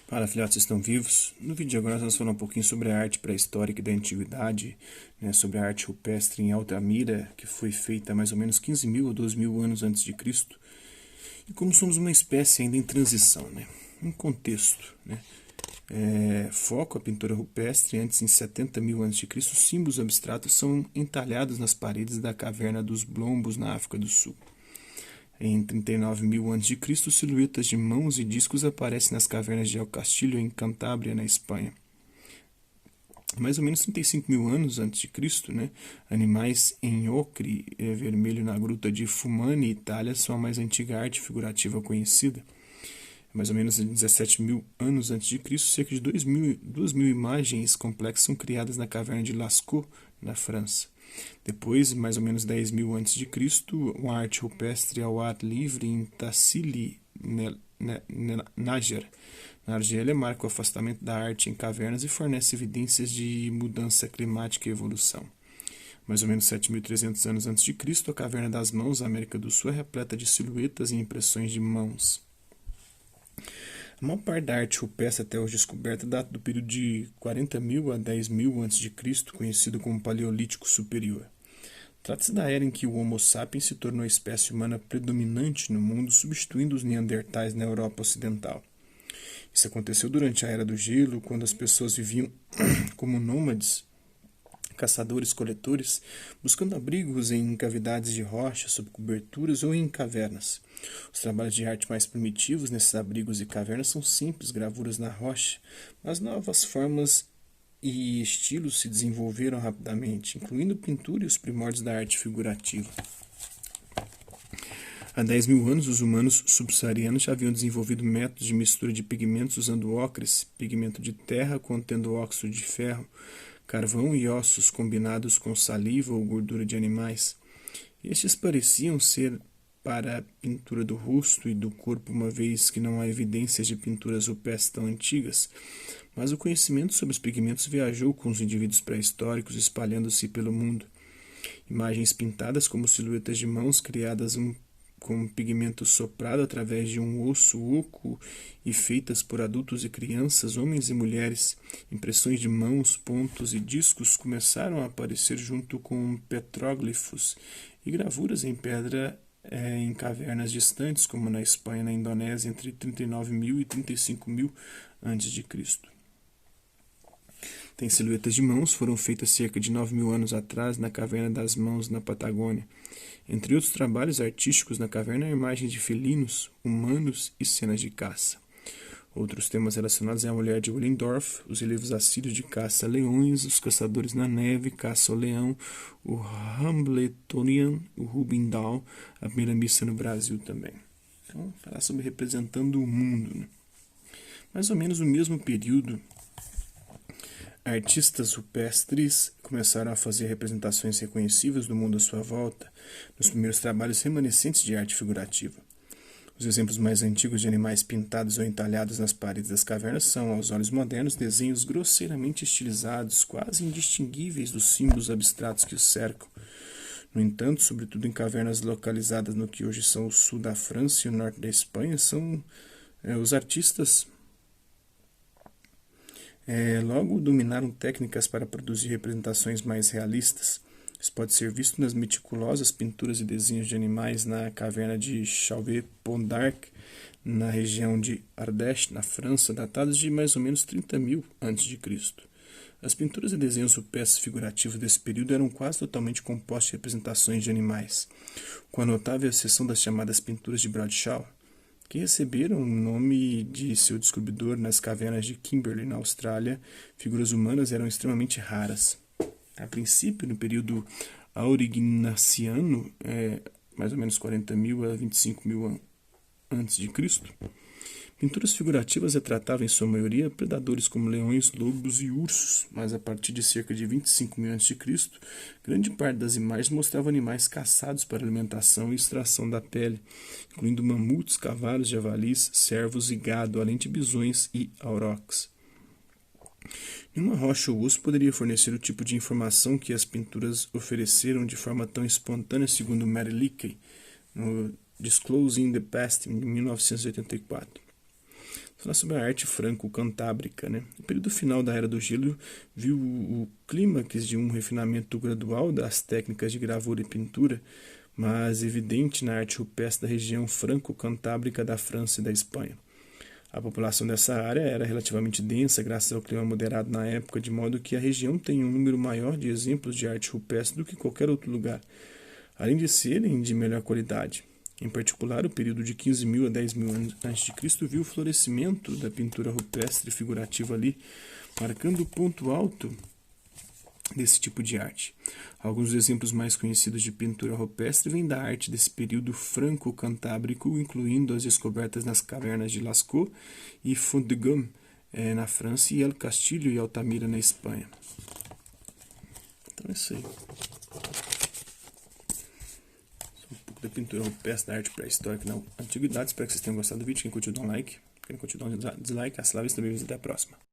Fala, filhotes, estão vivos? No vídeo de agora nós vamos falar um pouquinho sobre a arte pré-histórica da antiguidade, sobre a arte rupestre em Altamira, que foi feita há mais ou menos 15.000 ou 12.000 anos antes de Cristo, e como somos uma espécie ainda em transição, Um contexto, foco a pintura rupestre. Antes, em 70.000 a.C., símbolos abstratos são entalhados nas paredes da caverna dos Blombos, na África do Sul. Em 39.000 a.C., silhuetas de mãos e discos aparecem nas cavernas de El Castillo, em Cantábria, na Espanha. Mais ou menos 35.000 anos antes de Cristo, animais em ocre vermelho na gruta de Fumani, Itália, são a mais antiga arte figurativa conhecida. Mais ou menos 17.000 anos antes de Cristo, cerca de 2.000 imagens complexas são criadas na caverna de Lascaux, na França. Depois, mais ou menos 10.000 a.C., uma arte rupestre ao ar livre em Tassili, Nájar, na Argélia, marca o afastamento da arte em cavernas e fornece evidências de mudança climática e evolução. Mais ou menos 7.300 anos antes de Cristo, a Caverna das Mãos, na América do Sul, é repleta de silhuetas e impressões de mãos. A maior parte da arte rupestre até hoje descoberta data do período de 40.000 a 10.000 a.C., conhecido como Paleolítico Superior. Trata-se da era em que o Homo sapiens se tornou a espécie humana predominante no mundo, substituindo os Neandertais na Europa Ocidental. Isso aconteceu durante a Era do Gelo, quando as pessoas viviam como nômades, caçadores-coletores, buscando abrigos em cavidades de rocha, sob coberturas ou em cavernas. Os trabalhos de arte mais primitivos nesses abrigos e cavernas são simples gravuras na rocha, mas novas formas e estilos se desenvolveram rapidamente, incluindo pintura e os primórdios da arte figurativa. Há 10.000 anos, os humanos subsaarianos já haviam desenvolvido métodos de mistura de pigmentos usando ocres, pigmento de terra contendo óxido de ferro, carvão e ossos combinados com saliva ou gordura de animais. Estes pareciam ser para a pintura do rosto e do corpo, uma vez que não há evidências de pinturas rupestres tão antigas, mas o conhecimento sobre os pigmentos viajou com os indivíduos pré-históricos, espalhando-se pelo mundo. Imagens pintadas como silhuetas de mãos criadas com pigmento soprado através de um osso oco e feitas por adultos e crianças, homens e mulheres. Impressões de mãos, pontos e discos começaram a aparecer junto com petróglifos e gravuras em pedra em cavernas distantes, como na Espanha e na Indonésia, entre 39.000 e 35.000 a.C. Tem silhuetas de mãos, foram feitas cerca de 9.000 anos atrás na Caverna das Mãos, na Patagônia. Entre outros trabalhos artísticos na caverna, há imagens de felinos, humanos e cenas de caça. Outros temas relacionados é a mulher de Willendorf, os relevos assírios de caça a leões, os caçadores na neve, caça ao leão, o Hambletonian, o Rubendal, a primeira missa no Brasil também. Então, falar sobre representando o mundo. Mais ou menos no mesmo período, artistas rupestres começaram a fazer representações reconhecíveis do mundo à sua volta, nos primeiros trabalhos remanescentes de arte figurativa. Os exemplos mais antigos de animais pintados ou entalhados nas paredes das cavernas são, aos olhos modernos, desenhos grosseiramente estilizados, quase indistinguíveis dos símbolos abstratos que os cercam. No entanto, sobretudo em cavernas localizadas no que hoje são o sul da França e o norte da Espanha, os artistas logo dominaram técnicas para produzir representações mais realistas. Isso pode ser visto nas meticulosas pinturas e desenhos de animais na caverna de Chauvet-Pont-d'Arc, na região de Ardèche, na França, datadas de mais ou menos 30.000 a.C. As pinturas e desenhos rupestres figurativos desse período eram quase totalmente compostos de representações de animais, com a notável exceção das chamadas pinturas de Bradshaw, que receberam o nome de seu descobridor nas cavernas de Kimberley, na Austrália. Figuras humanas eram extremamente raras. A princípio, no período aurignaciano, mais ou menos 40.000 a 25.000 a.C., pinturas figurativas retratavam em sua maioria predadores como leões, lobos e ursos, mas a partir de cerca de 25.000 a.C., grande parte das imagens mostrava animais caçados para alimentação e extração da pele, incluindo mamutes, cavalos, javalis, cervos e gado, além de bisões e aurochs. Nenhuma rocha ou osso poderia fornecer o tipo de informação que as pinturas ofereceram de forma tão espontânea, segundo Mary Leakey, no Disclosing the Past, em 1984. falar sobre a arte franco-cantábrica, né? O período final da Era do Gelo viu o clímax de um refinamento gradual das técnicas de gravura e pintura, mas evidente na arte rupestre da região franco-cantábrica da França e da Espanha. A população dessa área era relativamente densa graças ao clima moderado na época, de modo que a região tem um número maior de exemplos de arte rupestre do que qualquer outro lugar, além de serem de melhor qualidade. Em particular, o período de 15.000 a 10.000 anos a.C. viu o florescimento da pintura rupestre figurativa ali, marcando o ponto alto desse tipo de arte. Alguns exemplos mais conhecidos de pintura rupestre vêm da arte desse período franco-cantábrico, incluindo as descobertas nas cavernas de Lascaux e Font-de-Gaume, na França, e El Castillo e Altamira, na Espanha. Então é isso aí. Um pouco da pintura rupestre, da arte pré-histórica na antiguidade. Espero que vocês tenham gostado do vídeo. Quem curtiu, dá um like. Quem não curtiu, dá um dislike. Hasta la vista, até a próxima.